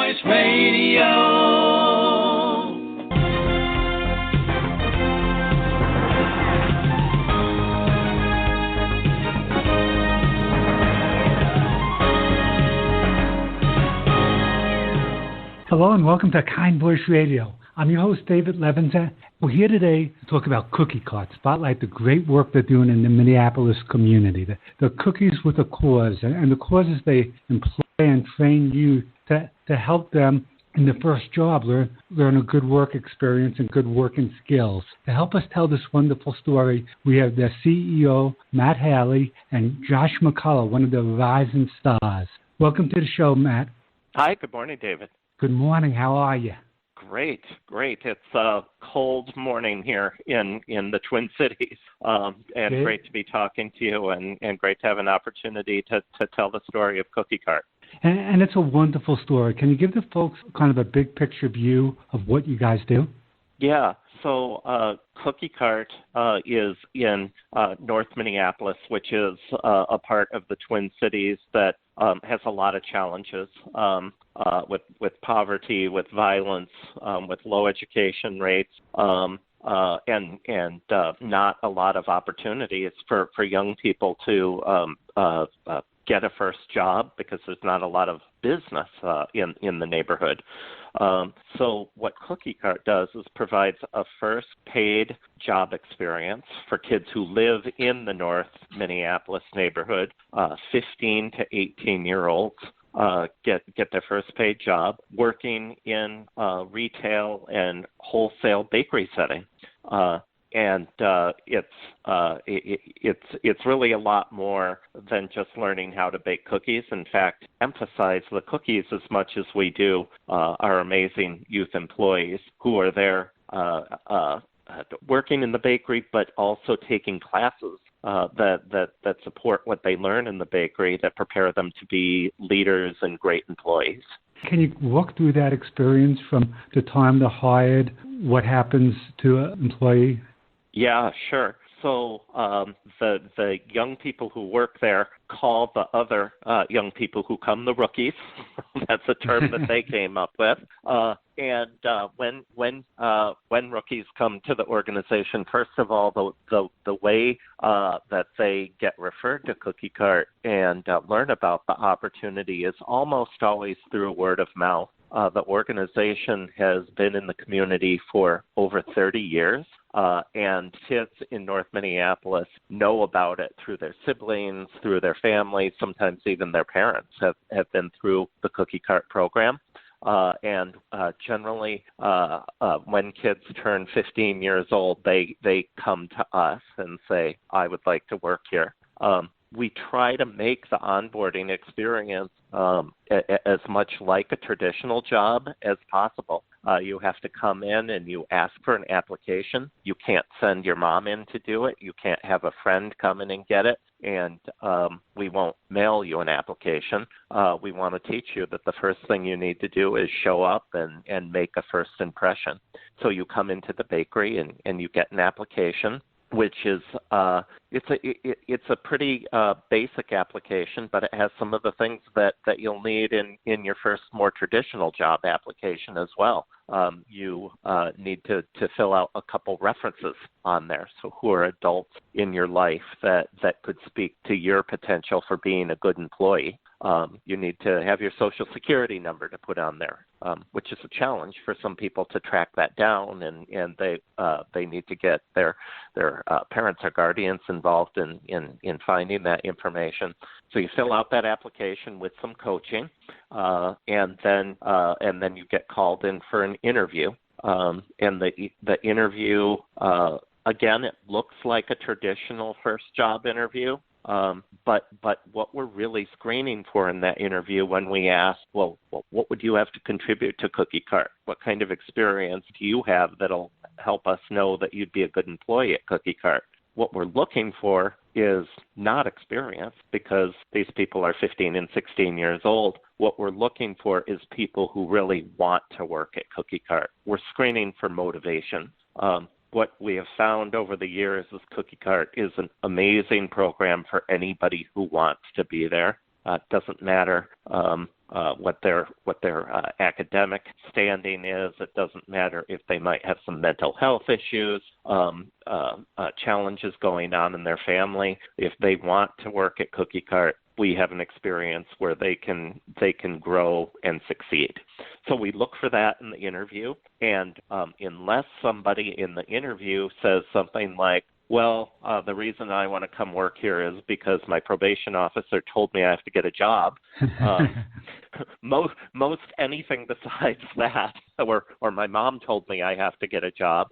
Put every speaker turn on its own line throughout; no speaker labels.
Voice Radio.
Hello and welcome to Kind Voice Radio. I'm your host, David Levins. We're here today to talk about Cookie Cart, spotlight the great work they're doing in the Minneapolis community. The Cookies with a Cause, and the causes they employ and train you to help them in the first job learn a good work experience and good working skills. To help us tell this wonderful story, we have their CEO, Matt Halley, and Josh McCullough, one of the rising stars. Welcome to the show, Matt.
Hi, good morning, David.
Good morning. How are you?
Great. It's a cold morning here in the Twin Cities, and
Good.
Great to be talking to you, and great to have an opportunity to tell the story of Cookie Cart.
And it's a wonderful story. Can you give the folks kind of a big picture view of what you guys do?
Yeah. So Cookie Cart is in North Minneapolis, which is a part of the Twin Cities that has a lot of challenges with poverty, with violence, with low education rates, and not a lot of opportunities for young people to get a first job because there's not a lot of business in the neighborhood. So what Cookie Cart does is provides a first paid job experience for kids who live in the North Minneapolis neighborhood, 15 to 18-year-olds. Get their first paid job working in retail and wholesale bakery setting. And it's really a lot more than just learning how to bake cookies. In fact, emphasize the cookies as much as we do our amazing youth employees who are there working in the bakery, but also taking classes that support what they learn in the bakery that prepare them to be leaders and great employees.
Can you walk through that experience from the time they're hired, what happens to an employee?
Yeah, sure. So the young people who work there call the other young people who come the rookies. That's a term that they came up with. And when rookies come to the organization, first of all, the way that they get referred to Cookie Cart and learn about the opportunity is almost always through word of mouth. The organization has been in the community for over 30 years. And kids in North Minneapolis know about it through their siblings, through their families, sometimes even their parents have been through the Cookie Cart program. And generally, when kids turn 15 years old, they come to us and say, I would like to work here. We try to make the onboarding experience as much like a traditional job as possible. You have to come in and you ask for an application. You can't send your mom in to do it. You can't have a friend come in and get it. And we won't mail you an application. We want to teach you that the first thing you need to do is show up and make a first impression. So you come into the bakery and you get an application, which is it's a pretty basic application, but it has some of the things that you'll need in your first more traditional job application as well. You need to fill out a couple references on there, so who are adults in your life that could speak to your potential for being a good employee. You need to have your Social Security number to put on there, which is a challenge for some people to track that down, and they need to get their parents or guardians involved in finding that information. So you fill out that application with some coaching, and then you get called in for an interview. And the interview, again, it looks like a traditional first job interview. But what we're really screening for in that interview when we ask, well, what would you have to contribute to Cookie Cart? What kind of experience do you have that'll help us know that you'd be a good employee at Cookie Cart? What we're looking for is not experience, because these people are 15 and 16 years old. What we're looking for is people who really want to work at Cookie Cart. We're screening for motivation. What we have found over the years is Cookie Cart is an amazing program for anybody who wants to be there. It doesn't matter what their academic standing is. It doesn't matter if they might have some mental health issues, challenges going on in their family. If they want to work at Cookie Cart, we have an experience where they can grow and succeed. So we look for that in the interview, and unless somebody in the interview says something like, well, the reason I want to come work here is because my probation officer told me I have to get a job. Most anything besides that, or my mom told me I have to get a job,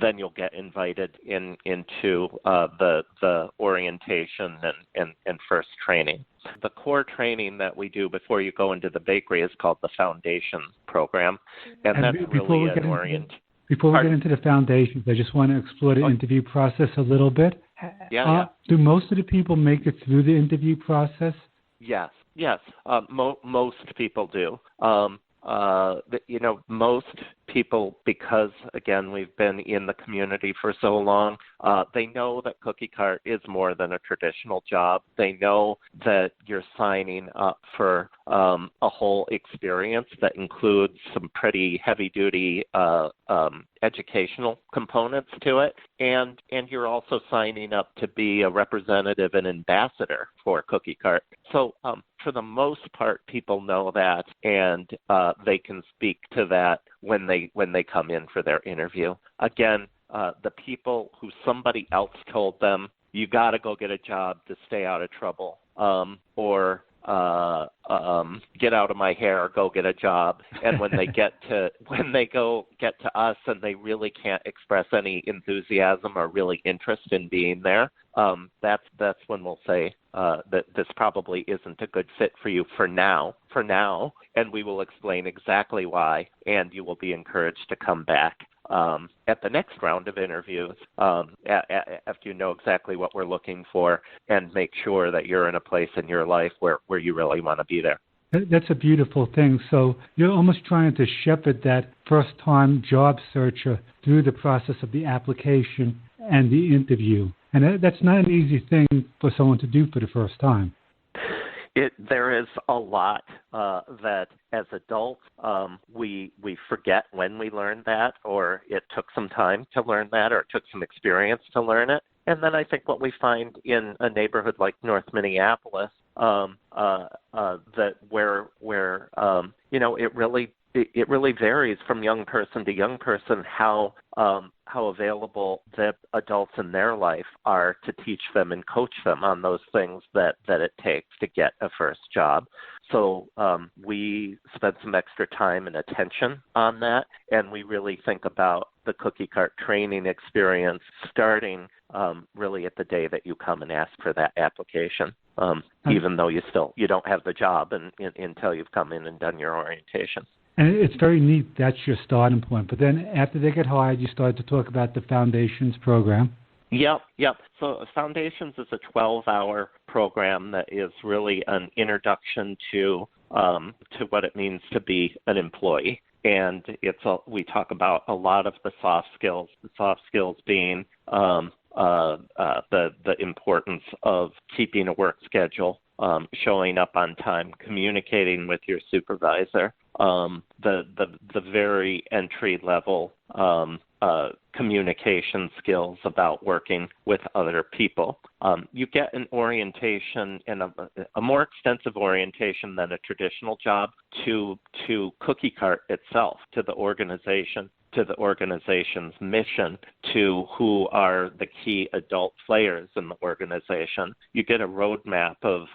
then you'll get invited into the orientation and first training. The core training that we do before you go into the bakery is called the Foundation Program, and that's really an orient.
Before we get into the foundations, I just want to explore the interview process a little bit.
Yeah.
Do most of the people make it through the interview process?
Yes. Most people do. Most people, because, again, we've been in the community for so long, they know that Cookie Cart is more than a traditional job. They know that you're signing up for a whole experience that includes some pretty heavy-duty educational components to it, and you're also signing up to be a representative and ambassador for Cookie Cart. So for the most part, people know that, and they can speak to that when they come in for their interview. Again, the people who somebody else told them, you got to go get a job to stay out of trouble, or get out of my hair, go get a job. And when they get to us and they really can't express any enthusiasm or really interest in being there, that's when we'll say that this probably isn't a good fit for you for now, and we will explain exactly why, and you will be encouraged to come back at the next round of interviews after you know exactly what we're looking for and make sure that you're in a place in your life where you really want to be there.
That's a beautiful thing. So you're almost trying to shepherd that first-time job searcher through the process of the application and the interview. And that's not an easy thing for someone to do for the first time.
There is a lot that as adults we forget when we learned that, or it took some time to learn that, or it took some experience to learn it. And then I think what we find in a neighborhood like North Minneapolis, that where it really varies from young person to young person how available the adults in their life are to teach them and coach them on those things that it takes to get a first job. So we spent some extra time and attention on that, and we really think about the Cookie Cart training experience starting really at the day that you come and ask for that application, even though you don't have the job until you've come in and done your orientation.
And it's very neat. That's your starting point. But then after they get hired, you start to talk about the Foundations program.
Yep. So Foundations is a 12-hour program that is really an introduction to what it means to be an employee. And we talk about a lot of the soft skills. The soft skills being the importance of keeping a work schedule, showing up on time, communicating with your supervisor, the very entry level communication skills about working with other people. You get an orientation and a more extensive orientation than a traditional job to Cookie Cart itself, to the organization, to the organization's mission, to who are the key adult players in the organization. You get a roadmap of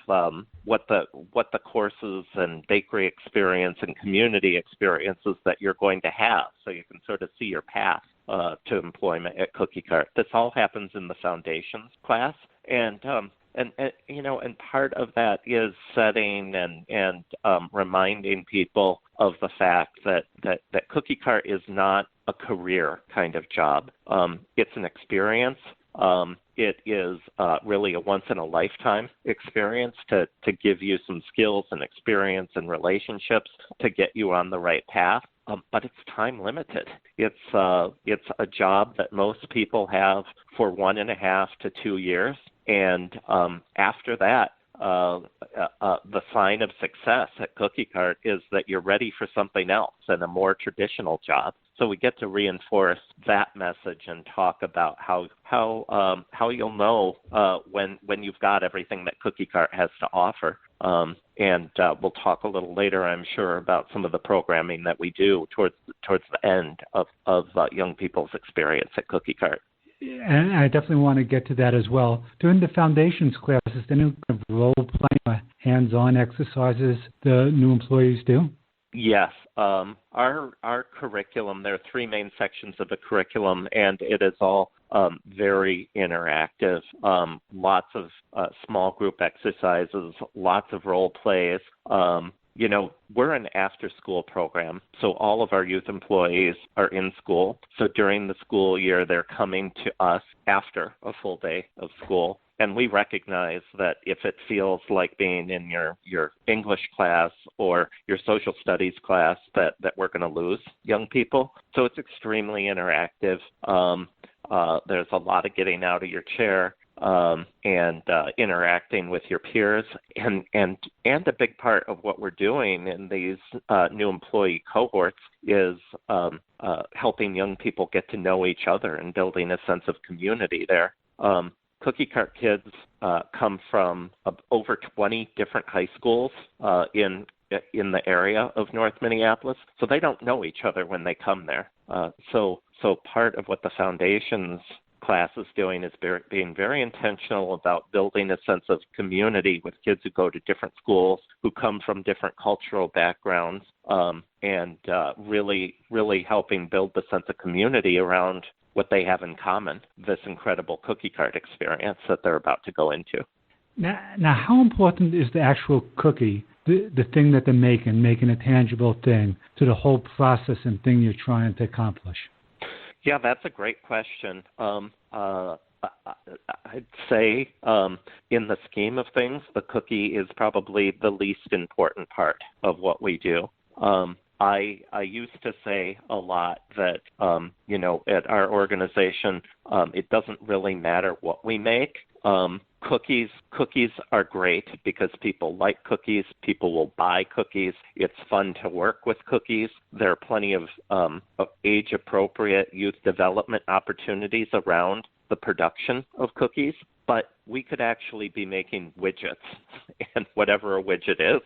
what the courses and bakery experience and community experiences that you're going to have, so you can sort of see your path to employment at Cookie Cart. This all happens in the Foundations class, and part of that is setting and reminding people of the fact that Cookie Cart is not a career kind of job. It's an experience. It is really a once-in-a-lifetime experience to give you some skills and experience and relationships to get you on the right path. But it's time limited. It's a job that most people have for 1.5 to 2 years, and after that, the sign of success at Cookie Cart is that you're ready for something else and a more traditional job. So we get to reinforce that message and talk about how you'll know when you've got everything that Cookie Cart has to offer. And we'll talk a little later, I'm sure, about some of the programming that we do towards the end of young people's experience at Cookie Cart.
And I definitely want to get to that as well. During the foundations classes, the new kind of role-playing or hands-on exercises the new employees do?
Yes. Our curriculum, there are three main sections of the curriculum, and it is all very interactive. Lots of small group exercises, lots of role plays. We're an after-school program, so all of our youth employees are in school. So during the school year, they're coming to us after a full day of school. And we recognize that if it feels like being in your English class or your social studies class, that we're going to lose young people. So it's extremely interactive. There's a lot of getting out of your chair and interacting with your peers. And a big part of what we're doing in these new employee cohorts is helping young people get to know each other and building a sense of community there. Cookie Cart kids come from over 20 different high schools in the area of North Minneapolis, so they don't know each other when they come there. So part of what the Foundations class is doing is being very intentional about building a sense of community with kids who go to different schools, who come from different cultural backgrounds, and really, really helping build the sense of community around what they have in common, this incredible Cookie Cart experience that they're about to go into.
Now how important is the actual cookie, the thing that they're making a tangible thing, to the whole process and thing you're trying to accomplish?
Yeah, that's a great question. I'd say in the scheme of things, the cookie is probably the least important part of what we do. I used to say a lot that, at our organization, it doesn't really matter what we make. Cookies are great because people like cookies. People will buy cookies. It's fun to work with cookies. There are plenty of age-appropriate youth development opportunities around the production of cookies. But we could actually be making widgets, and whatever a widget is,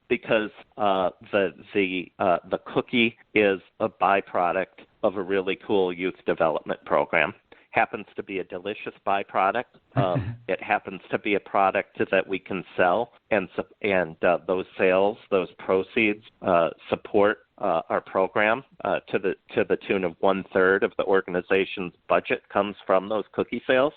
because the cookie is a byproduct of a really cool youth development program. Happens to be a delicious byproduct. It happens to be a product that we can sell, and those sales, those proceeds, support our program to the tune of 1/3 of the organization's budget comes from those cookie sales.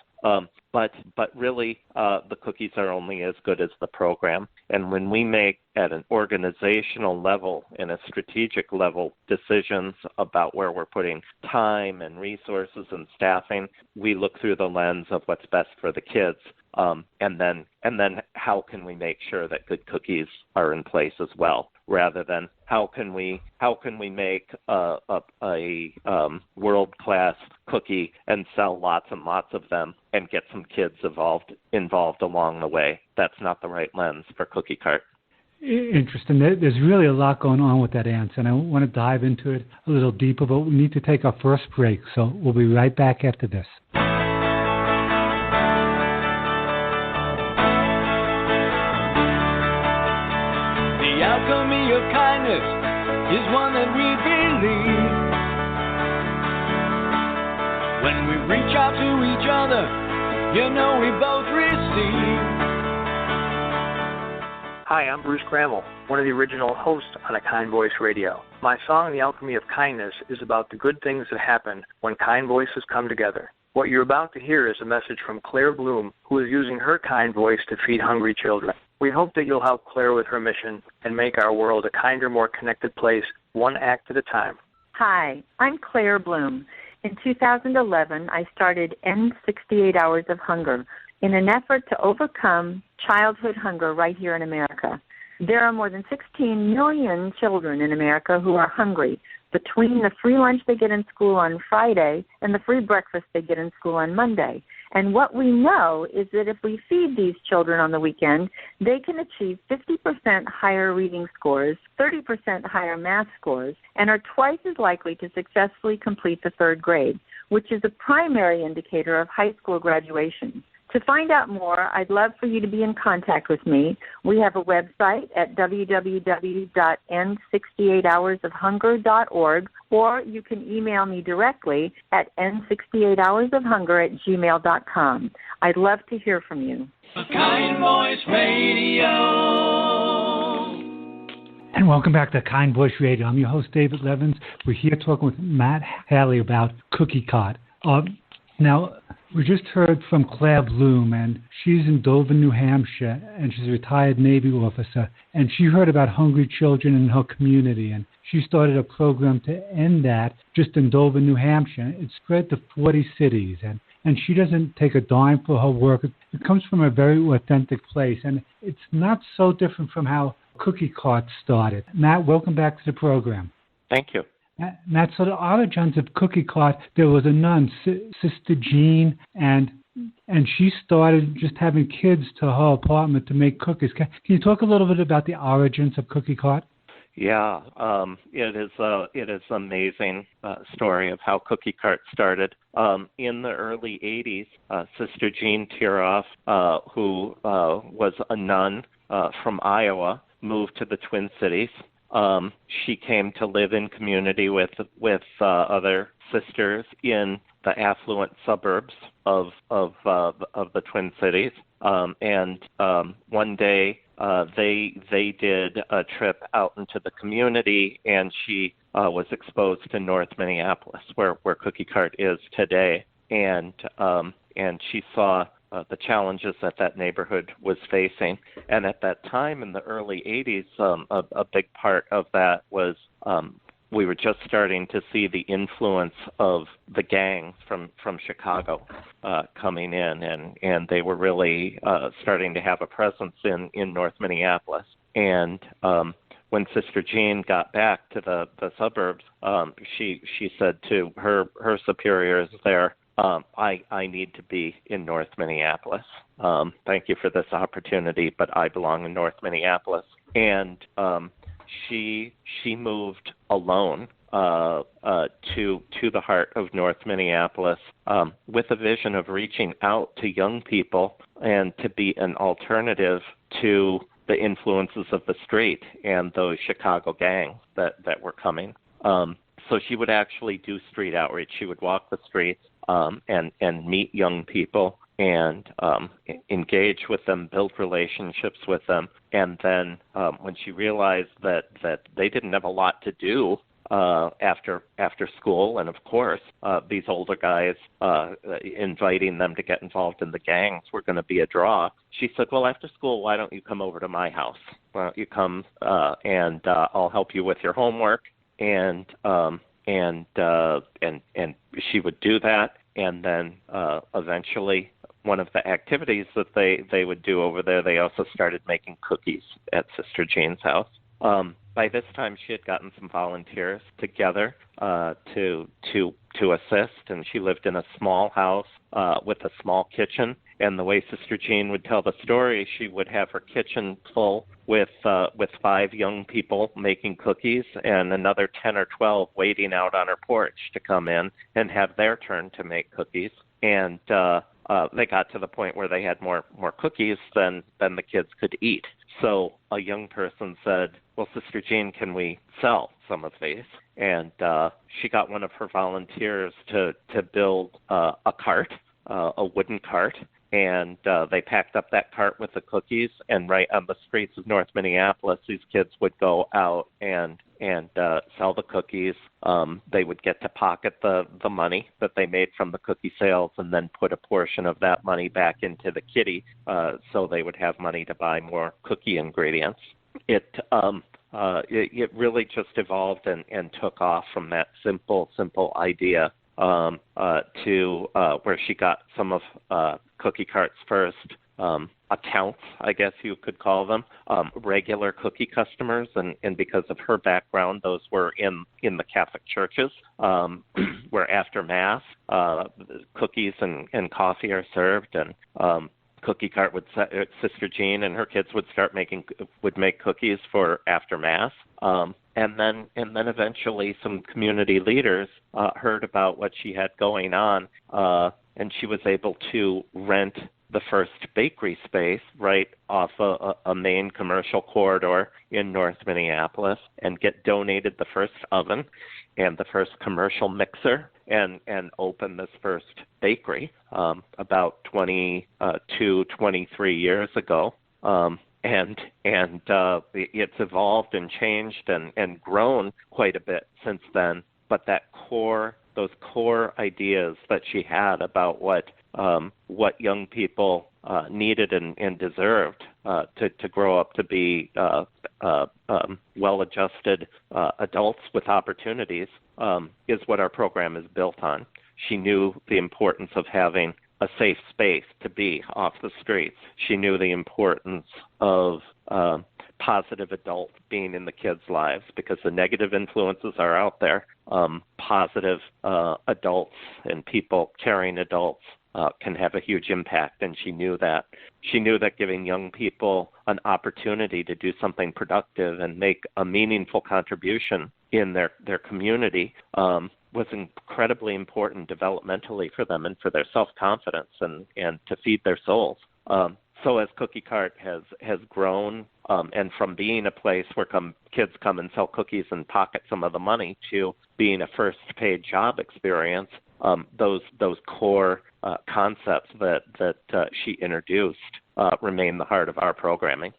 But really, the cookies are only as good as the program. And when we make at an organizational level and a strategic level decisions about where we're putting time and resources and staffing, we look through the lens of what's best for the kids. And then how can we make sure that good cookies are in place as well, rather than how can we make a world-class cookie and sell lots and lots of them and get some kids involved along the way. That's not the right lens for Cookie Cart.
Interesting. There's really a lot going on with that answer, and I want to dive into it a little deeper, but we need to take our first break, so we'll be right back after this.
The alchemy of kindness is one that we believe. When we reach out to each other, we both receive.
Hi, I'm Bruce Grammel, one of the original hosts on A Kind Voice Radio. My song, The Alchemy of Kindness, is about the good things that happen when kind voices come together. What you're about to hear is a message from Claire Bloom, who is using her kind voice to feed hungry children. We hope that you'll help Claire with her mission and make our world a kinder, more connected place, one act at a time.
Hi, I'm Claire Bloom. In 2011, I started End 68 Hours of Hunger in an effort to overcome childhood hunger right here in America. There are more than 16 million children in America who are hungry between the free lunch they get in school on Friday and the free breakfast they get in school on Monday. And what we know is that if we feed these children on the weekend, they can achieve 50% higher reading scores, 30% higher math scores, and are twice as likely to successfully complete the third grade, which is a primary indicator of high school graduation. To find out more, I'd love for you to be in contact with me. We have a website at www.n68hoursofhunger.org, or you can email me directly at n68hoursofhunger@gmail.com. I'd love to hear from you.
Kind Voice Radio.
And welcome back to Kind Voice Radio. I'm your host, David Levins. We're here talking with Matt Halley about Cookie Cart. Now, we just heard from Claire Bloom, and she's in Dover, New Hampshire, and she's a retired Navy officer, and she heard about hungry children in her community, and she started a program to end that just in Dover, New Hampshire. It spread to 40 cities, and she doesn't take a dime for her work. It comes from a very authentic place, and it's not so different from how Cookie Cart started. Matt, welcome back to the program.
Thank you.
Matt, so the origins of Cookie Cart, there was a nun, Sister Jean, and she started just having kids to her apartment to make cookies. Can you talk a little bit about the origins of Cookie Cart?
Yeah, it is an amazing story of how Cookie Cart started. In the early 80s, Sister Jean Thuerauf, who was a nun from Iowa, moved to the Twin Cities. She came to live in community with other sisters in the affluent suburbs of the Twin Cities. And one day they did a trip out into the community, and she was exposed to North Minneapolis, where Cookie Cart is today. And she saw the challenges that neighborhood was facing. And at that time, in the early 80s, a big part of that was we were just starting to see the influence of the gangs from Chicago coming in, and they were really starting to have a presence in North Minneapolis. And when Sister Jean got back to the suburbs, she said to her superiors there, I need to be in North Minneapolis. Thank you for this opportunity, but I belong in North Minneapolis. And she moved alone to the heart of North Minneapolis with a vision of reaching out to young people and to be an alternative to the influences of the street and those Chicago gangs that were coming. So she would actually do street outreach. She would walk the streets and meet young people and engage with them, build relationships with them. And then when she realized that they didn't have a lot to do after school, and of course these older guys inviting them to get involved in the gangs were going to be a draw, she said, well, after school, why don't you come over to my house? Why don't you come and I'll help you with your homework. And she would do that, and then eventually one of the activities that they would do over there, they also started making cookies at Sister Jean's house. By this time, she had gotten some volunteers together to assist, and she lived in a small house with a small kitchen. And the way Sister Jean would tell the story, she would have her kitchen full with 5 young people making cookies and another 10 or 12 waiting out on her porch to come in and have their turn to make cookies. And they got to the point where they had more cookies than the kids could eat. So a young person said, well, Sister Jean, can we sell some of these? And she got one of her volunteers to build a cart, a wooden cart. And they packed up that cart with the cookies, and right on the streets of North Minneapolis, these kids would go out and sell the cookies. They would get to pocket the money that they made from the cookie sales, and then put a portion of that money back into the kitty, so they would have money to buy more cookie ingredients. It really just evolved and took off from that simple idea to where she got some of Cookie Cart's first accounts, I guess you could call them, regular cookie customers, and because of her background, those were in the Catholic churches, where after Mass, cookies and coffee are served, and Cookie Cart Sister Jean and her kids would make cookies for after Mass. And then eventually some community leaders heard about what she had going on, and she was able to rent the first bakery space right off a main commercial corridor in North Minneapolis, and get donated the first oven and the first commercial mixer, and open this first bakery about 23 years ago. And it's evolved and changed and grown quite a bit since then. But those core ideas that she had about what young people needed and deserved to grow up to be well-adjusted adults with opportunities is what our program is built on. She knew the importance of having a safe space to be off the streets. She knew the importance of positive adults being in the kids' lives, because the negative influences are out there. Positive adults and people, caring adults, can have a huge impact, and she knew that. She knew that giving young people an opportunity to do something productive and make a meaningful contribution in their community was incredibly important developmentally for them and for their self-confidence and to feed their souls. So as Cookie Cart has grown, and from being a place where kids come and sell cookies and pocket some of the money to being a first paid job experience, those core concepts that she introduced remain the heart of our programming.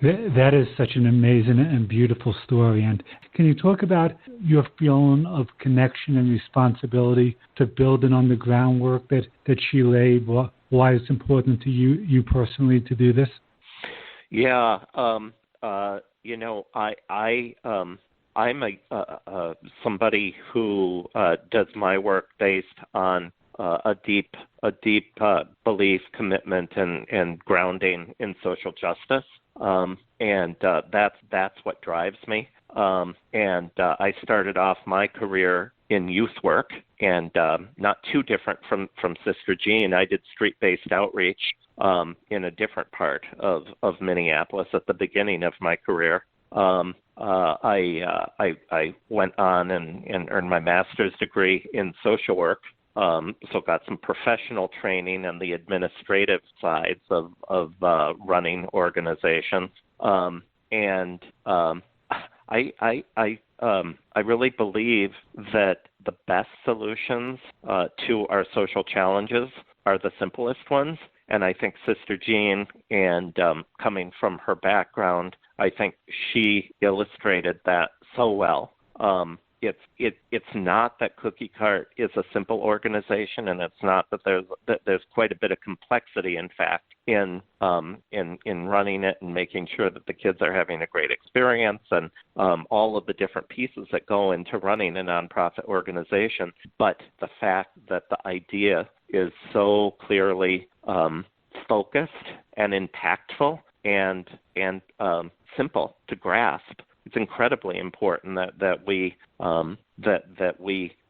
That is such an amazing and beautiful story. And can you talk about your feeling of connection and responsibility to building on the groundwork that she laid? Why it's important to you personally to do this?
Yeah, I'm somebody who does my work based on a deep belief, commitment, and grounding in social justice, and that's what drives me. And I started off my career in youth work, and not too different from Sister Jean. I did street-based outreach in a different part of Minneapolis at the beginning of my career. I went on and earned my master's degree in social work, so got some professional training on the administrative sides of running organizations, and I really believe that the best solutions to our social challenges are the simplest ones. And I think Sister Jean, and coming from her background, I think she illustrated that so well. It's not that Cookie Cart is a simple organization, and it's not that there's quite a bit of complexity, in fact, in running it and making sure that the kids are having a great experience, and all of the different pieces that go into running a nonprofit organization. But the fact that the idea is so clearly focused and impactful and simple to grasp, it's incredibly important that we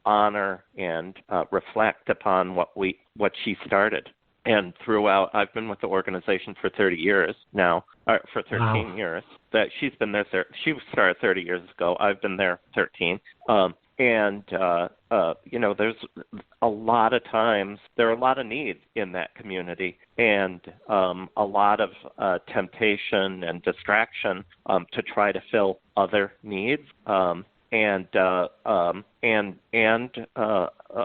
honor and reflect upon what she started. And throughout, I've been with the organization for 30 years now, for 13
Wow.
years. That she's been there. She started 30 years ago. I've been there 13. There's a lot of times, there are a lot of needs in that community, and a lot of temptation and distraction to try to fill other needs, and a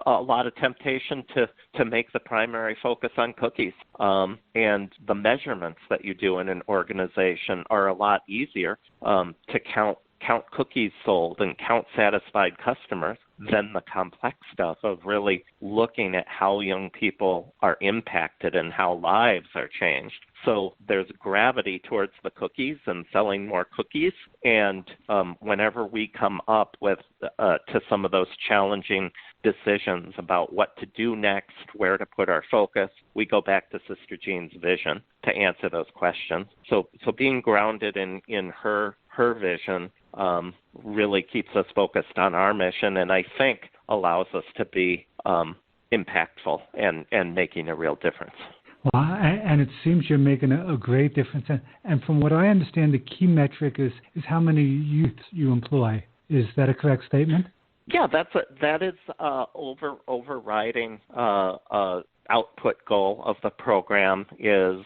lot of temptation to make the primary focus on cookies. And the measurements that you do in an organization are a lot easier to count count cookies sold and count satisfied customers than the complex stuff of really looking at how young people are impacted and how lives are changed. So there's gravity towards the cookies and selling more cookies. And whenever we come up with to some of those challenging decisions about what to do next, where to put our focus, we go back to Sister Jean's vision to answer those questions. So being grounded in her vision really keeps us focused on our mission, and I think allows us to be impactful and making a real difference.
Well, and it seems you're making a great difference. And from what I understand, the key metric is how many youth you employ. Is that a correct statement?
Yeah, that is overriding output goal of the program is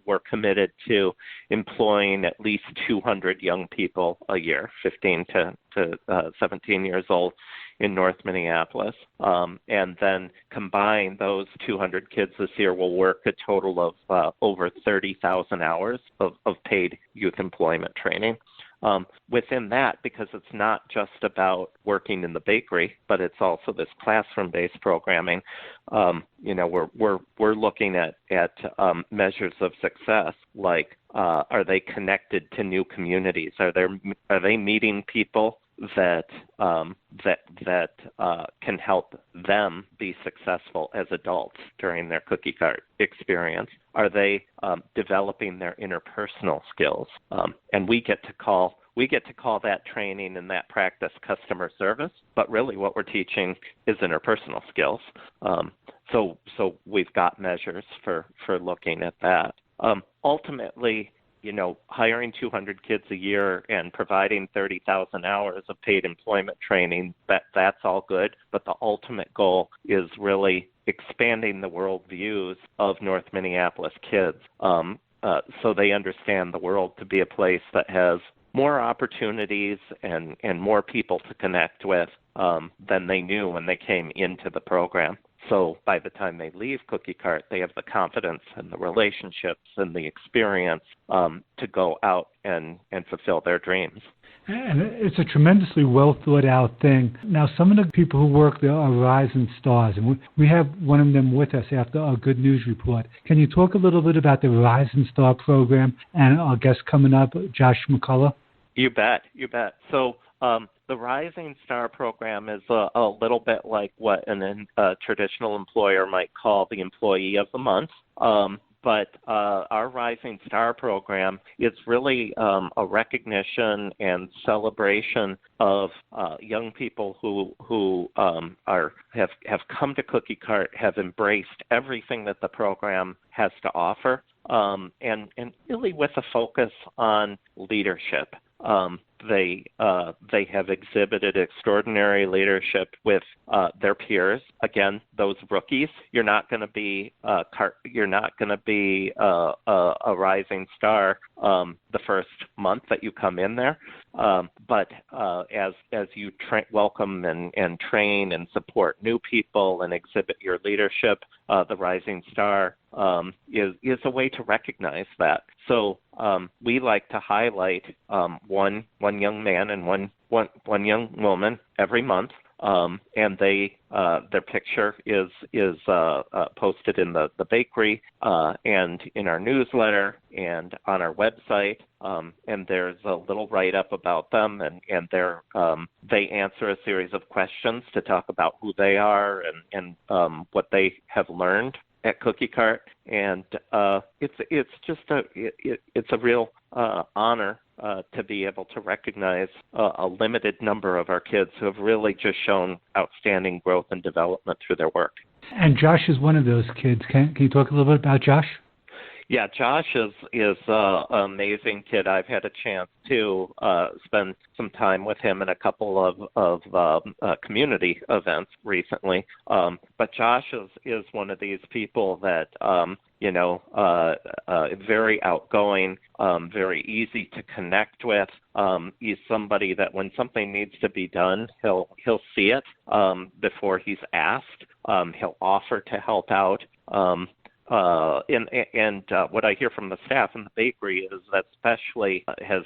we're committed to employing at least 200 young people a year, 15 to 17 years old in North Minneapolis. And then combine those 200 kids this year will work a total of over 30,000 hours of paid youth employment training. Within that, because it's not just about working in the bakery, but it's also this classroom-based programming. We're looking at measures of success, like are they connected to new communities? Are they meeting people that can help them be successul as adults during their cookie cart experience? Are they developing their interpersonal skills? And we get to call that training and that practice customer service, but really what we're teaching is interpersonal skills. So we've got measures for looking at that. Ultimately, hiring 200 kids a year and providing 30,000 hours of paid employment training, that's all good. But the ultimate goal is really expanding the worldviews of North Minneapolis kids so they understand the world to be a place that has more opportunities and more people to connect with than they knew when they came into the program. So by the time they leave Cookie Cart, they have the confidence and the relationships and the experience to go out and fulfill their dreams.
And it's a tremendously well thought out thing. Now, some of the people who work there are rising stars, and we have one of them with us after our Good News Report. Can you talk a little bit about the Rising Star program and our guest coming up, Josh McCullough?
You bet. So the Rising Star program is a little bit like what a traditional employer might call the Employee of the Month. But our Rising Star program is really a recognition and celebration of young people who have come to Cookie Cart, have embraced everything that the program has to offer, and really with a focus on leadership. They have exhibited extraordinary leadership with their peers. Again, those rookies. You're not going to be a rising star the first month that you come in there. But as you welcome and train and support new people and exhibit your leadership, the Rising Star is a way to recognize that. So we like to highlight one young man and one young woman every month, and their picture is posted in the bakery and in our newsletter and on our website. And there's a little write-up about them, and they answer a series of questions to talk about who they are and what they have learned at Cookie Cart, and it's just it's a real honor to be able to recognize a limited number of our kids who have really just shown outstanding growth and development through their work.
And Josh is one of those kids. Can you talk a little bit about Josh?
Yeah, Josh is an amazing kid. I've had a chance to spend some time with him in a couple of community events recently. But Josh is one of these people that very outgoing, very easy to connect with. He's somebody that when something needs to be done, he'll see it before he's asked. He'll offer to help out. what I hear from the staff in the bakery is that especially has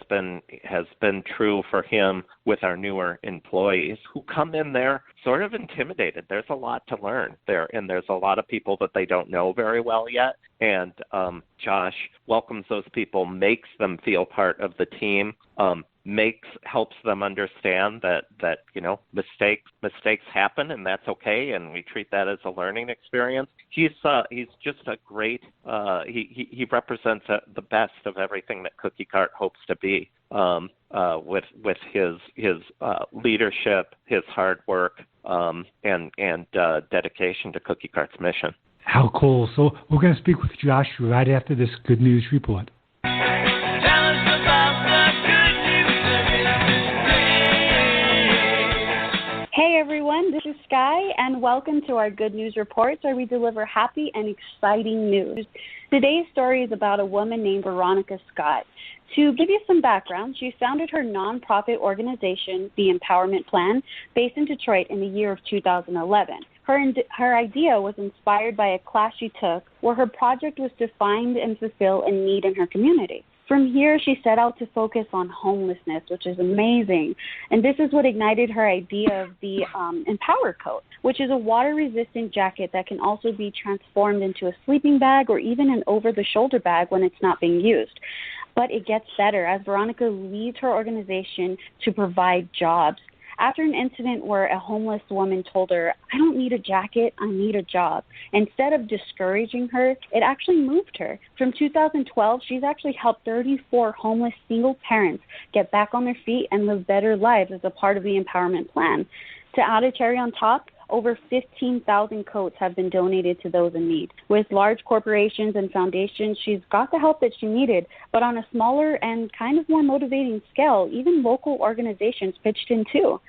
been true for him with our newer employees who come in there sort of intimidated. There's a lot to learn there, and there's a lot of people that they don't know very well yet. And Josh welcomes those people, makes them feel part of the team, helps them understand that mistakes happen and that's okay, and we treat that as a learning experience. He's just a great he represents the best of everything that Cookie Cart hopes to be, with his leadership, his hard work, and dedication to Cookie Cart's mission.
How cool. So we're going to speak with Josh right after this good news report.
Hey everyone, this is Sky, and welcome to our Good News Reports, where we deliver happy and exciting news. Today's story is about a woman named Veronica Scott. To give you some background, she founded her nonprofit organization, The Empowerment Plan, based in Detroit in the year of 2011. Her idea was inspired by a class she took where her project was to find and fulfill a need in her community. From here, she set out to focus on homelessness, which is amazing. And this is what ignited her idea of the Empower Coat, which is a water-resistant jacket that can also be transformed into a sleeping bag or even an over-the-shoulder bag when it's not being used. But it gets better as Veronica leads her organization to provide jobs. After an incident where a homeless woman told her, "I don't need a jacket, I need a job," instead of discouraging her, it actually moved her. From 2012, she's actually helped 34 homeless single parents get back on their feet and live better lives as a part of the Empowerment Plan. To add a cherry on top, over 15,000 coats have been donated to those in need. With large corporations and foundations, she's got the help that she needed, but on a smaller and kind of more motivating scale, even local organizations pitched in too.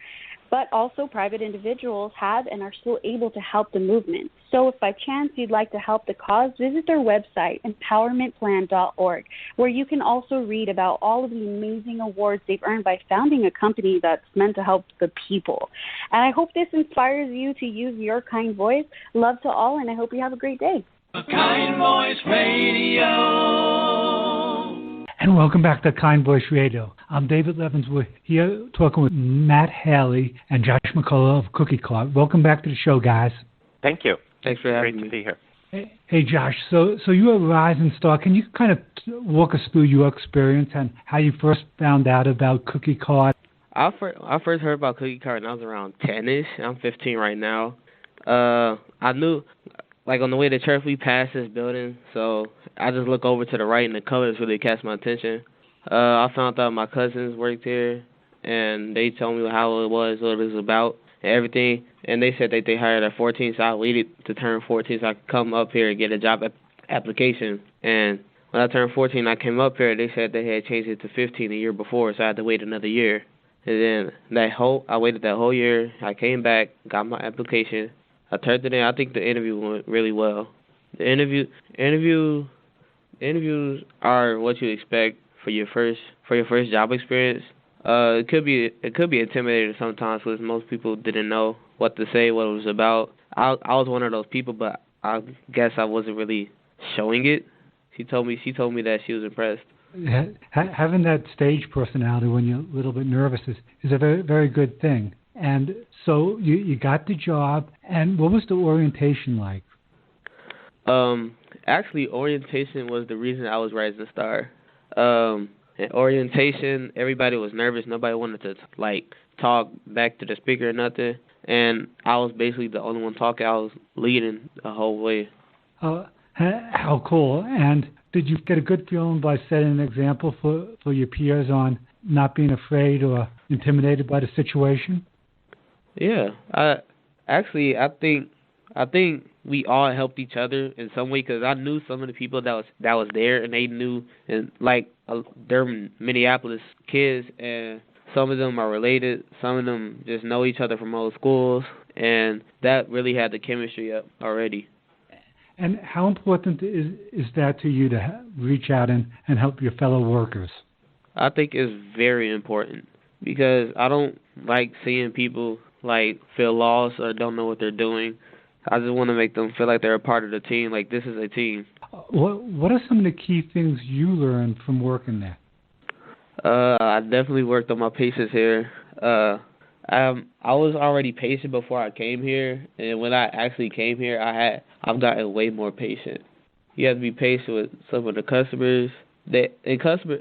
But also private individuals have and are still able to help the movement. So if by chance you'd like to help the cause, visit their website, empowermentplan.org, where you can also read about all of the amazing awards they've earned by founding a company that's meant to help the people. And I hope this inspires you to use your kind voice. Love to all, and I hope you have a great day.
Kind Voice Radio.
And welcome back to Kind Voice Radio. I'm David Levins. We're here talking with Matt Halley and Josh McCullough of Cookie Cart. Welcome back to the show, guys.
Thank you.
Thanks for having me.
Great to be here.
Hey Josh, so you're a rising star. Can you kind of walk us through your experience and how you first found out about Cookie Cart?
I first heard about Cookie Cart when I was around 10-ish. I'm 15 right now. I knew, like, on the way to church, we passed this building, so I just look over to the right, and the colors really catch my attention. I found out my cousins worked here, and they told me how it was, what it was about, and everything. And they said that they hired at 14, so I waited to turn 14 so I could come up here and get a job application. And when I turned 14, I came up here. They said they had changed it to 15 the year before, so I had to wait another year. And then I waited that whole year. I came back, got my application. I turned it in. I think the interview went really well. The interviews are what you expect for your first job experience. It could be intimidating sometimes because most people didn't know what to say, what it was about. I was one of those people, but I guess I wasn't really showing it. She told me that she was impressed.
Having that stage personality when you're a little bit nervous is a very, very good thing. And so you got the job, and what was the orientation like?
Actually, orientation was the reason I was Rising Star. At orientation, everybody was nervous. Nobody wanted to, talk back to the speaker or nothing. And I was basically the only one talking. I was leading the whole way.
How cool. And did you get a good feeling by setting an example for your peers on not being afraid or intimidated by the situation?
Yeah. I think we all helped each other in some way because I knew some of the people that was there, and they knew, and they're Minneapolis kids, and some of them are related. Some of them just know each other from old schools, and that really had the chemistry up already.
And how important is that to you to reach out and help your fellow workers?
I think it's very important because I don't like seeing people feel lost or don't know what they're doing. I just want to make them feel like they're a part of the team, like this is a team.
What are some of the key things you learned from working there?
I definitely worked on my patience here. I was already patient before I came here, and when I actually came here, I've gotten way more patient. You have to be patient with some of the customers. In customer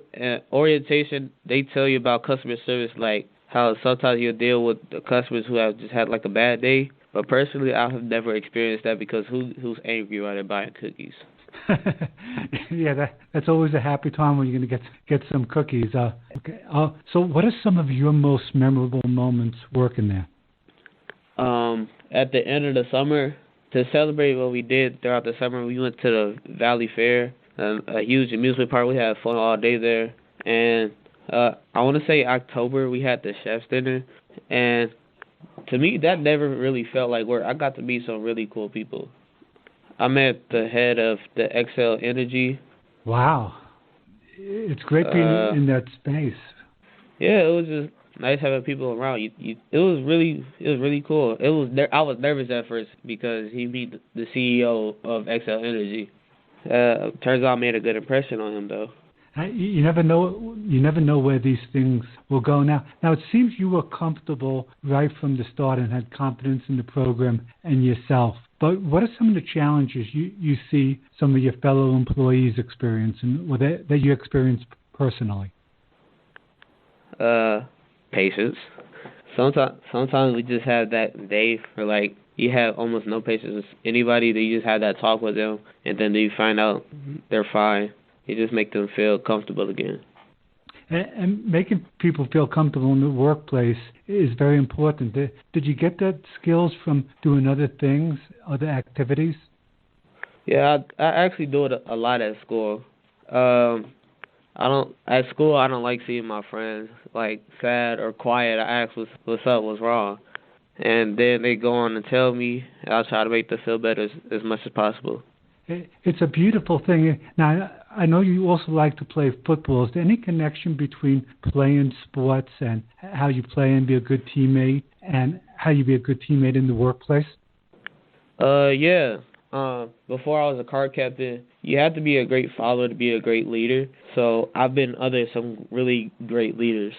orientation, they tell you about customer service, like how sometimes you'll deal with the customers who have just had like a bad day. But personally, I have never experienced that because who's angry while they're buying cookies?
Yeah, that's always a happy time when you're going to get some cookies. Okay. So what are some of your most memorable moments working there?
At the end of the summer, to celebrate what we did throughout the summer, we went to the Valley Fair, a huge amusement park. We had fun all day there. And I want to say October, we had the chef's dinner. And to me, that never really felt like work. I got to meet some really cool people. I met the head of the XL Energy.
Wow. It's great being in that space.
Yeah, it was just nice having people around. It was really cool. I was nervous at first because he beat the CEO of XL Energy. Turns out I made a good impression on him, though.
You never know where these things will go. Now it seems you were comfortable right from the start and had confidence in the program and yourself. But what are some of the challenges you see some of your fellow employees experience or that you experience personally?
Patience. Sometimes we just have that day where like you have almost no patience with anybody. That you just have that talk with them, and then you find out they're fine. You just make them feel comfortable again.
And making people feel comfortable in the workplace is very important. Did you get that skills from doing other things, other activities?
Yeah, I actually do it a lot at school. I don't like seeing my friends like sad or quiet. I ask what's up, what's wrong, and then they go on and tell me. I'll try to make them feel better as much as possible.
It's a beautiful thing. Now, I know you also like to play football. Is there any connection between playing sports and how you play and be a good teammate and how you be a good teammate in the workplace?
Yeah. Before I was a card captain, you have to be a great follower to be a great leader. So I've been under some really great leaders.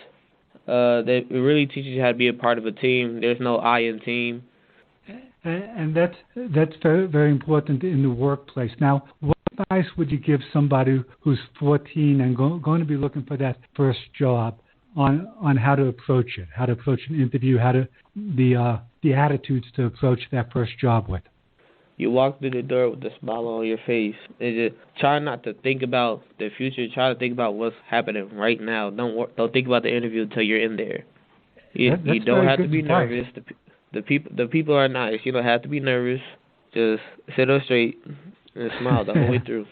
It really teaches you how to be a part of a team. There's no I in team.
And that's very, very important in the workplace. Now, what advice would you give somebody who's 14 and going to be looking for that first job on how to approach it, how to approach an interview, the attitudes to approach that first job with?
You walk through the door with a smile on your face. And just try not to think about the future. Try to think about what's happening right now. Don't think about the interview until you're in there. You don't have to be nervous. The people are nice. You don't have to be nervous. Just sit up straight and smile the whole way through.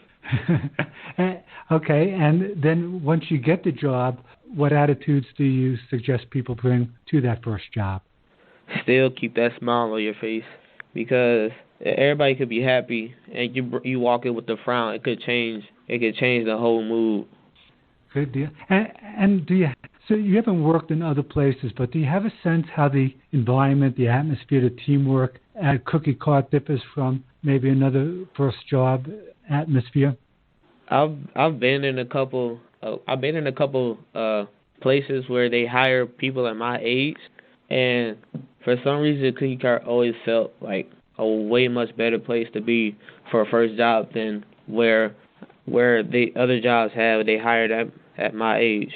Okay, and then once you get the job, what attitudes do you suggest people bring to that first job?
Still keep that smile on your face, because everybody could be happy, and you walk in with a frown. It could change the whole mood.
Good deal. And so you haven't worked in other places, but do you have a sense how the environment, the atmosphere, the teamwork at Cookie Cart differs from maybe another first job atmosphere?
I've been in a couple places where they hire people at my age, and for some reason Cookie Cart always felt like a way much better place to be for a first job than where the other jobs they hired at my age.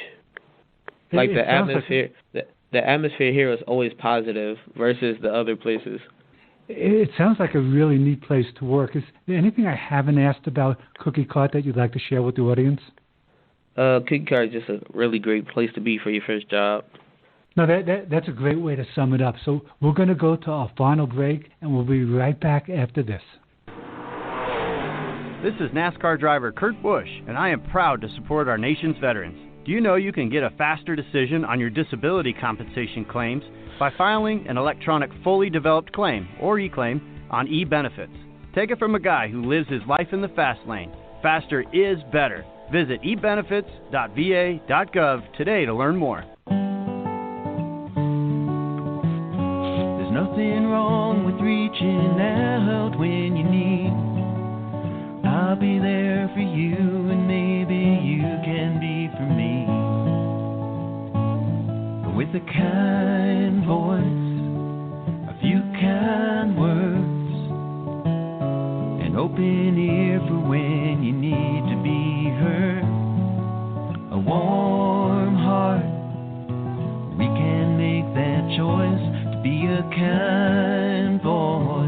Like the atmosphere, the atmosphere here is always positive versus the other places.
It sounds like a really neat place to work. Is there anything I haven't asked about Cookie Cart that you'd like to share with the audience?
Cookie Cart is just a really great place to be for your first job.
No, that's a great way to sum it up. So we're going to go to our final break, and we'll be right back after this.
This is NASCAR driver Kurt Busch, and I am proud to support our nation's veterans. Do you know you can get a faster decision on your disability compensation claims by filing an electronic fully developed claim, or e-claim, on eBenefits? Take it from a guy who lives his life in the fast lane. Faster is better. Visit ebenefits.va.gov today to learn more.
nothing wrong with reaching out when you need. I'll be there for you, and maybe you can be for me. With a kind voice, a few kind words, an open ear for when you need to be heard, a warm heart, we can make that choice to be a kind voice.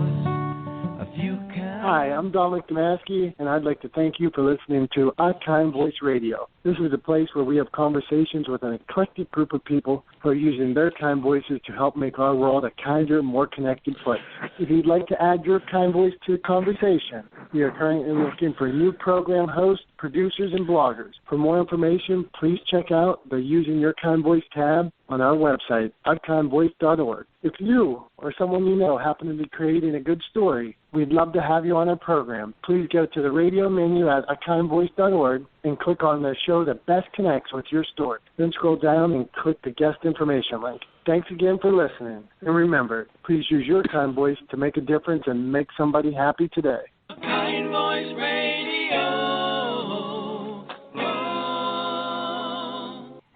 Hi, I'm Dominic Damaski, and I'd like to thank you for listening to A Kind Voice Radio. This is a place where we have conversations with an eclectic group of people who are using their kind voices to help make our world a kinder, more connected place. If you'd like to add your kind voice to the conversation, we are currently looking for new program hosts, producers, and bloggers. For more information, please check out the Using Your Kind Voice tab on our website, akindvoice.org. If you or someone you know happen to be creating a good story, we'd love to have you on our program. Please go to the radio menu at akindvoice.org and click on the show that best connects with your story. Then scroll down and click the guest information link. Thanks again for listening. And remember, please use your kind voice to make a difference and make somebody happy today.
Kind Voice Radio.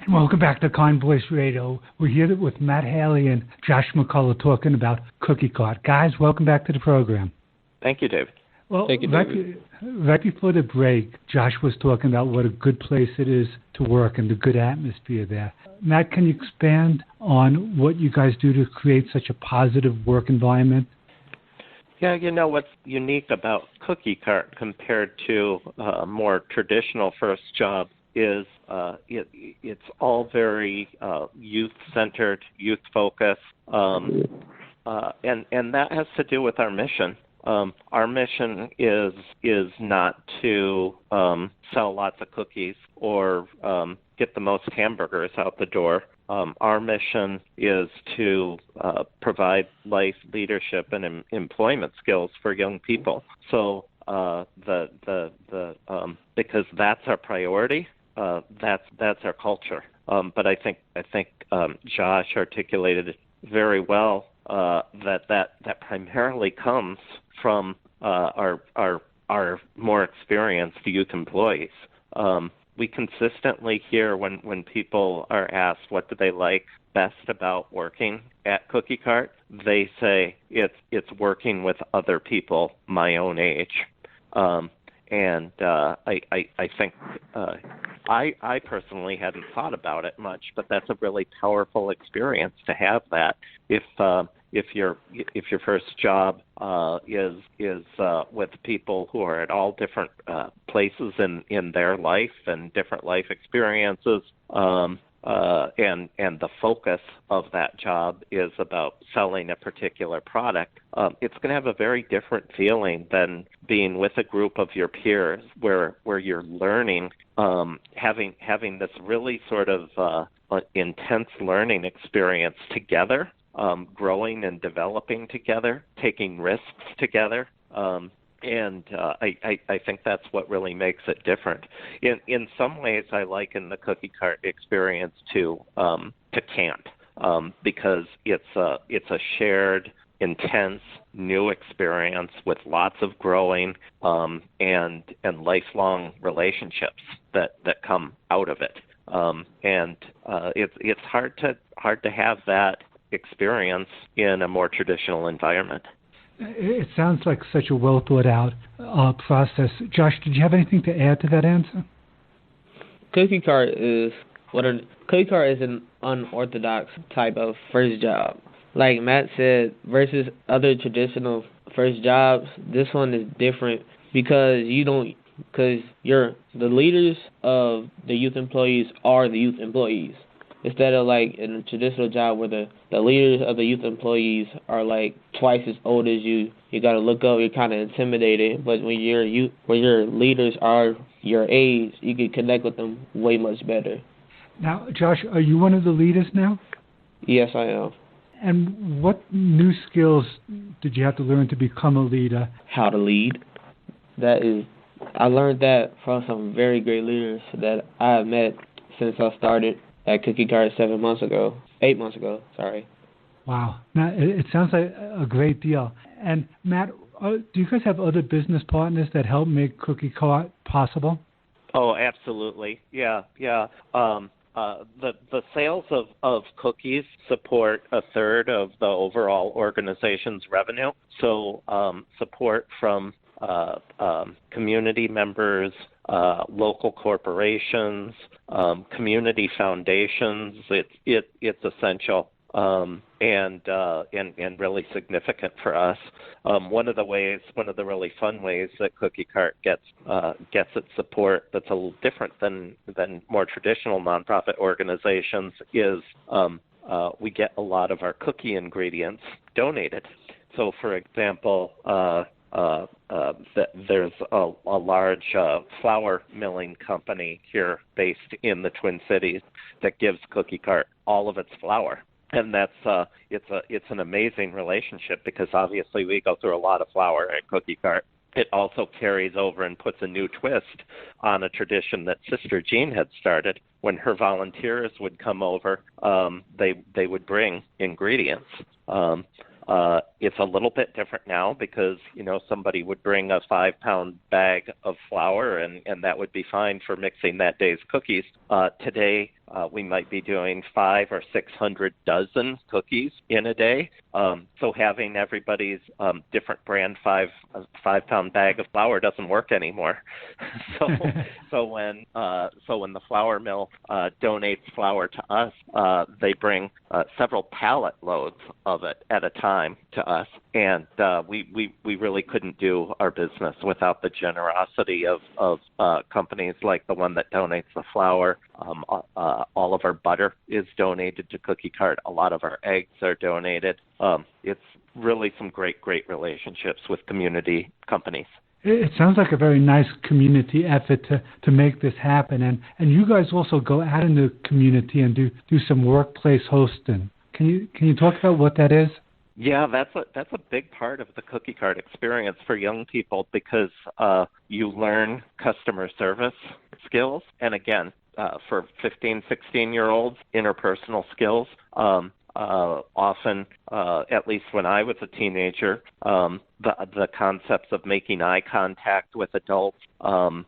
And welcome back to Kind Voice Radio. We're here with Matt Halley and Josh McCullough talking about Cookie Cart. Guys, welcome back to the program.
Thank you, David.
Well,
Thank you, David.
Right before the break, Josh was talking about what a good place it is to work and the good atmosphere there. Matt, can you expand on what you guys do to create such a positive work environment?
Yeah, you know what's unique about Cookie Cart compared to a more traditional first job is it's all very youth-centered, youth-focused, and that has to do with our mission. Our mission is not to sell lots of cookies or get the most hamburgers out the door. Our mission is to provide life, leadership, and employment skills for young people. So because that's our priority, that's our culture. But I think Josh articulated it very well. That primarily comes from our more experienced youth employees. We consistently hear when people are asked what do they like best about working at Cookie Cart, they say it's working with other people my own age. And I think I personally hadn't thought about it much, but that's a really powerful experience to have that. If your first job is with people who are at all different places in their life and different life experiences, and the focus of that job is about selling a particular product, it's going to have a very different feeling than being with a group of your peers where you're learning, having this really sort of intense learning experience together, growing and developing together, taking risks together. And I think that's what really makes it different. In some ways, I liken the Cookie Cart experience to camp because it's a shared, intense, new experience with lots of growing and lifelong relationships that come out of it. And it's hard to have that experience in a more traditional environment.
It sounds like such a well thought out process. Josh, did you have anything to add to that answer?
Cookie Cart is an unorthodox type of first job. Like Matt said, versus other traditional first jobs, this one is different because the leaders of the youth employees are the youth employees. Instead of like in a traditional job where the leaders of the youth employees are like twice as old as you got to look up, you're kind of intimidated. But when your leaders are your age, you can connect with them way much better.
Now, Josh, are you one of the leaders now?
Yes, I am.
And what new skills did you have to learn to become a leader?
How to lead. I learned that from some very great leaders that I have met since I started at Cookie Cart 8 months ago, sorry.
Wow. Now, it sounds like a great deal. And Matt, do you guys have other business partners that help make Cookie Cart possible?
Oh, absolutely. Yeah. The sales of cookies support a third of the overall organization's revenue. So support from community members, local corporations, community foundations. It's essential. And really significant for us. One of the really fun ways that Cookie Cart gets its support that's a little different than more traditional nonprofit organizations is we get a lot of our cookie ingredients donated. So, for example, there's a large flour milling company here based in the Twin Cities that gives Cookie Cart all of its flour. And that's it's an amazing relationship because obviously we go through a lot of flour at Cookie Cart. It also carries over and puts a new twist on a tradition that Sister Jean had started. When her volunteers would come over, they would bring ingredients. It's a little bit different now because, somebody would bring a 5-pound bag of flour and that would be fine for mixing that day's cookies. Today, we might be doing 500 or 600 dozen cookies in a day. So having everybody's different brand 5-pound bag of flour doesn't work anymore. So when the flour mill donates flour to us, they bring several pallet loads of it at a time to us, and we really couldn't do our business without the generosity of companies like the one that donates the flour. All of our butter is donated to Cookie Cart. A lot of our eggs are donated. It's really some great relationships with community companies.
It sounds like a very nice community effort to make this happen. And you guys also go out in the community and do some workplace hosting. Can you talk about what that is?
Yeah, that's a big part of the Cookie Cart experience for young people because you learn customer service skills. And again, for 15, 16-year-olds, interpersonal skills. Often, at least when I was a teenager, the concepts of making eye contact with adults, having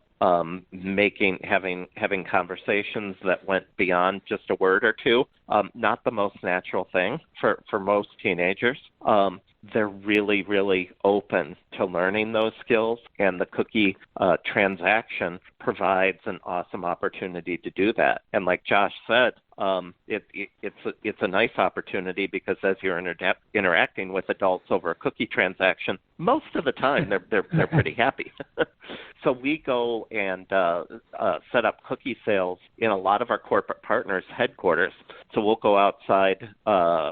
conversations that went beyond just a word or two, not the most natural thing for most teenagers. They're really, really open to learning those skills, and the cookie transaction provides an awesome opportunity to do that. And like Josh said, it's a nice opportunity because as you're interacting with adults over a cookie transaction, most of the time they're pretty happy. So we go and set up cookie sales in a lot of our corporate partners' headquarters. So we'll go outside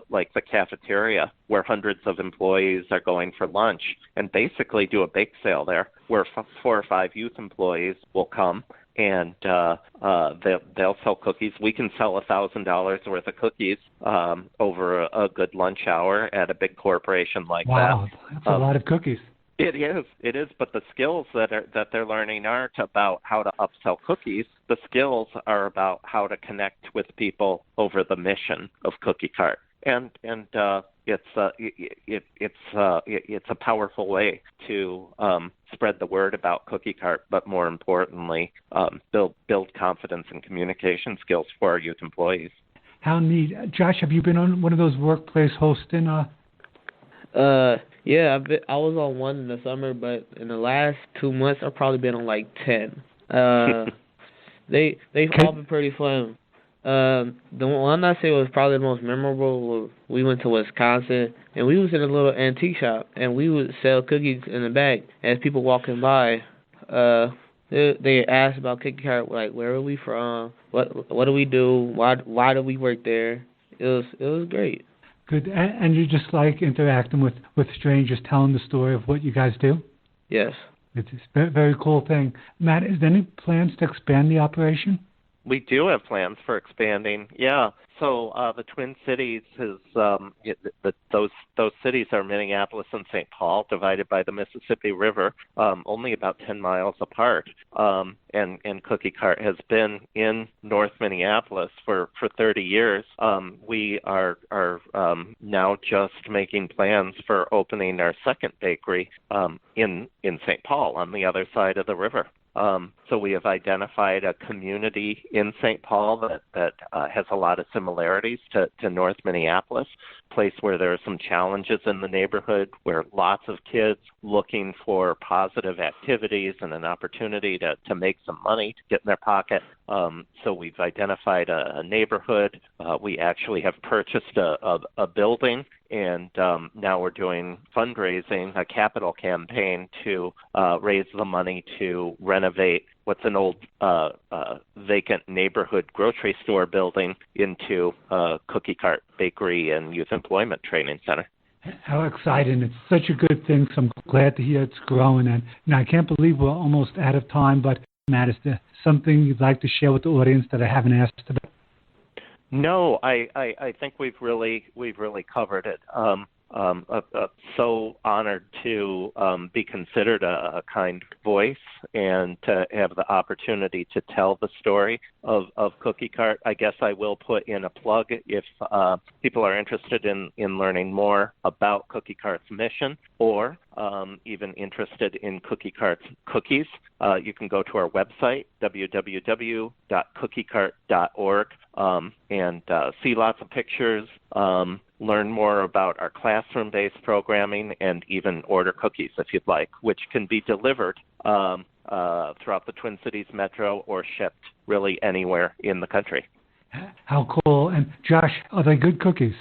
like the cafeteria where hundreds of employees are going for lunch and basically do a bake sale there where 4 or 5 youth employees will come and they'll sell cookies. We can sell $1,000 worth of cookies over a good lunch hour at a big corporation like that.
Wow, that's a lot of cookies.
It is. But the skills that they're learning aren't about how to upsell cookies. The skills are about how to connect with people over the mission of Cookie Cart. And it's a powerful way to spread the word about Cookie Cart, but more importantly, build confidence and communication skills for our youth employees.
How neat, Josh! Have you been on one of those workplace hosting?
Yeah, I was on one in the summer, but in the last 2 months, I've probably been on like 10. They've all been pretty fun. The one I say was probably the most memorable. We went to Wisconsin, and we was in a little antique shop, and we would sell cookies in the back as people walking by. They asked about Cookie Cart, like where are we from, what do we do, why do we work there. It was great.
Good, and you just like interacting with strangers, telling the story of what you guys do?
Yes.
It's a very cool thing. Matt, is there any plans to expand the operation?
We do have plans for expanding. Yeah. So the Twin Cities is those cities are Minneapolis and St. Paul, divided by the Mississippi River, only about 10 miles apart. And Cookie Cart has been in North Minneapolis for 30 years. We are now just making plans for opening our second bakery in St. Paul on the other side of the river. So we have identified a community in St. Paul that has a lot of similarities to North Minneapolis, a place where there are some challenges in the neighborhood, where lots of kids looking for positive activities and an opportunity to make some money to get in their pocket. So we've identified a neighborhood. We actually have purchased a building, and now we're doing fundraising, a capital campaign to raise the money to renovate what's an old vacant neighborhood grocery store building into a Cookie Cart bakery and youth employment training center.
How exciting. It's such a good thing, so I'm glad to hear it's growing. And I can't believe we're almost out of time, but Matt, is there something you'd like to share with the audience that I haven't asked about?
No, I think we've really covered it. So honored to be considered a kind voice and to have the opportunity to tell the story of Cookie Cart. I guess I will put in a plug if people are interested in learning more about Cookie Cart's mission, or even interested in Cookie Cart's cookies. You can go to our website, www.cookiecart.org, and see lots of pictures, learn more about our classroom-based programming, and even order cookies if you'd like, which can be delivered throughout the Twin Cities Metro or shipped really anywhere in the country.
How cool. And Josh, are they good cookies?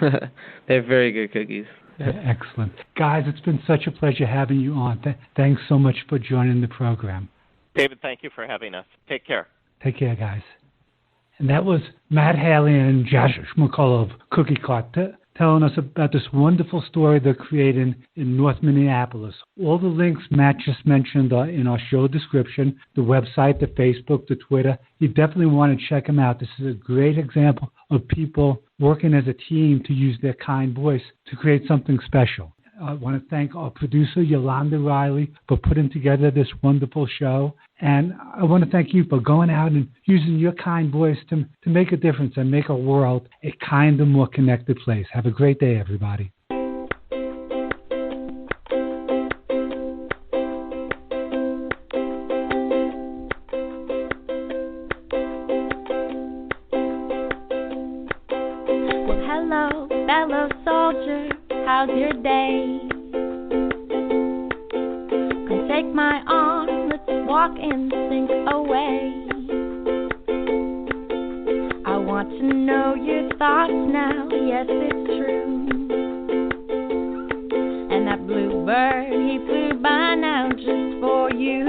They're very good cookies.
Excellent. Guys, it's been such a pleasure having you on. Thanks so much for joining the program.
David, thank you for having us. Take care.
Take care, guys. And that was Matt Halley and Josh McCullough of Cookie Cart telling us about this wonderful story they're creating in North Minneapolis. All the links Matt just mentioned are in our show description, the website, the Facebook, the Twitter. You definitely want to check them out. This is a great example of people working as a team to use their kind voice to create something special. I want to thank our producer, Yolanda Riley, for putting together this wonderful show. And I want to thank you for going out and using your kind voice to make a difference and make our world a kinder, more connected place. Have a great day, everybody.
Well, hello, fellow soldier. How's your day? Come take my arm, let's walk and sink away. I want to know your thoughts now, yes it's true. And that bluebird, he flew by now just for you.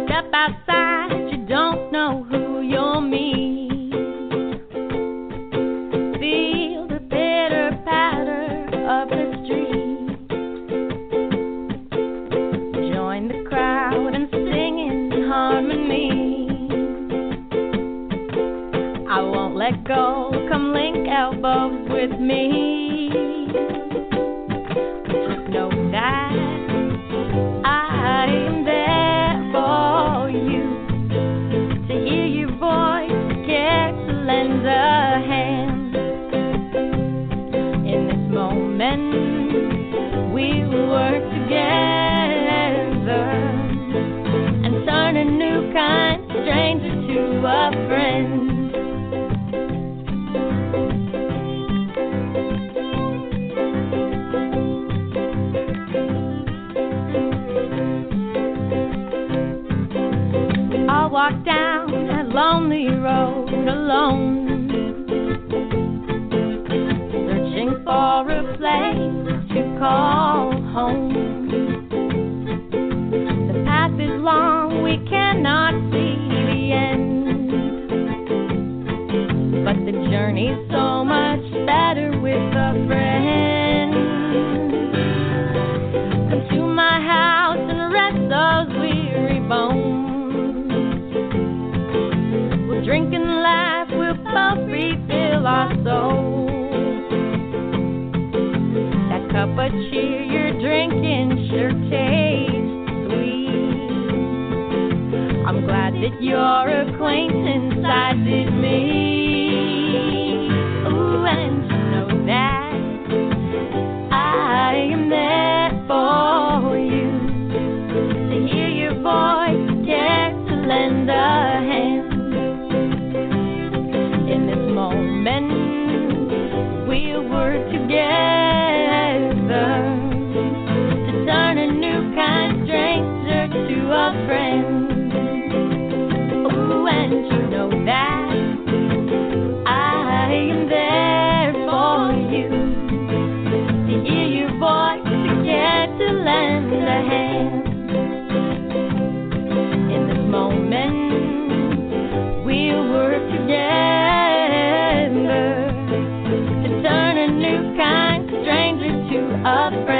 Step outside, you don't know who you'll meet. Of the street, join the crowd and sing in harmony. I won't let go, come link elbows with me. Just know that I am there for you, to hear your voice, to care, to lend a hand. We will work together and turn a new kind stranger to a friend. We all walk down that lonely road alone, for a place to call home. The path is long, we cannot see the end, but the journey's so much better with a friend. Come to my house and rest those weary bones. our souls. That cup of cheer you're drinking sure tastes sweet. I'm glad that your acquaintance sided me. Ooh, and you know that I am there for you, to hear your voice, care to lend a hand. In this moment, we'll work together to turn a new kind stranger to a friend. Ooh, and you know that I am there for you, to hear your voice, to care to lend a hand. In this moment, we'll work together to turn a new kind stranger to a friend.